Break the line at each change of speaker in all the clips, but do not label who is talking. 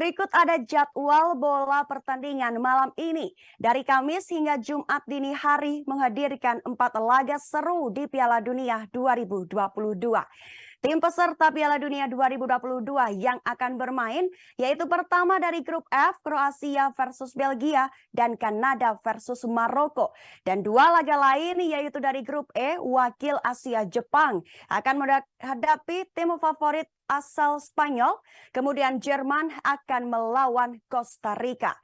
Berikut ada jadwal bola pertandingan malam ini. Dari Kamis hingga Jumat dini hari menghadirkan 4 laga seru di Piala Dunia 2022. Tim peserta Piala Dunia 2022 yang akan bermain yaitu pertama dari grup F, Kroasia versus Belgia dan Kanada versus Maroko. Dan dua laga lain yaitu dari grup E, wakil Asia Jepang akan menghadapi tim favorit asal Spanyol, kemudian Jerman akan melawan Costa Rica.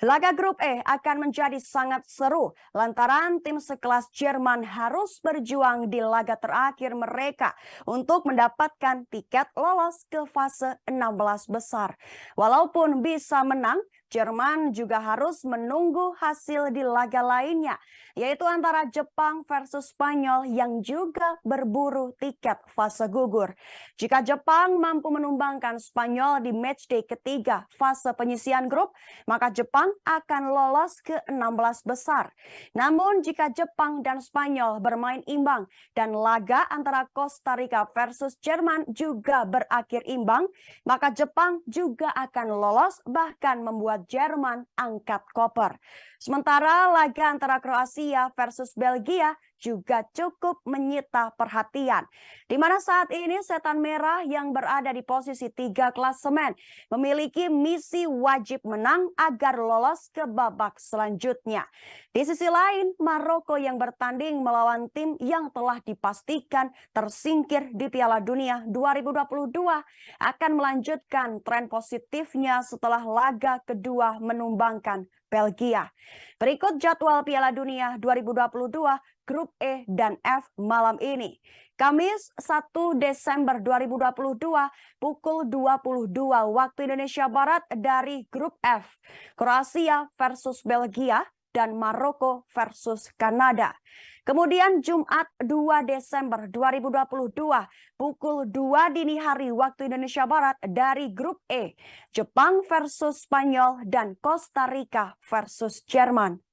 Laga grup E akan menjadi sangat seru lantaran tim sekelas Jerman harus berjuang di laga terakhir mereka untuk mendapatkan tiket lolos ke fase 16 besar. Walaupun bisa menang, Jerman juga harus menunggu hasil di laga lainnya, yaitu antara Jepang versus Spanyol yang juga berburu tiket fase gugur. Jika Jepang mampu menumbangkan Spanyol di matchday ketiga fase penyisihan grup, maka Jepang akan lolos ke 16 besar. Namun jika Jepang dan Spanyol bermain imbang dan laga antara Costa Rica versus Jerman juga berakhir imbang, maka Jepang juga akan lolos bahkan membuat Jerman angkat koper. Sementara laga antara Kroasia versus Belgia juga cukup menyita perhatian, di mana saat ini Setan Merah yang berada di posisi 3 klasemen memiliki misi wajib menang agar lolos ke babak selanjutnya. Di sisi lain, Maroko yang bertanding melawan tim yang telah dipastikan tersingkir di Piala Dunia 2022 akan melanjutkan tren positifnya setelah laga kedua menumbangkan Belgia. Berikut jadwal Piala Dunia 2022 Grup E dan F malam ini. Kamis 1 Desember 2022 pukul 22 waktu Indonesia Barat dari Grup F. Kroasia versus Belgia dan Maroko versus Kanada. Kemudian Jumat 2 Desember 2022 pukul 2 dini hari waktu Indonesia Barat dari Grup E. Jepang versus Spanyol dan Costa Rica versus Jerman.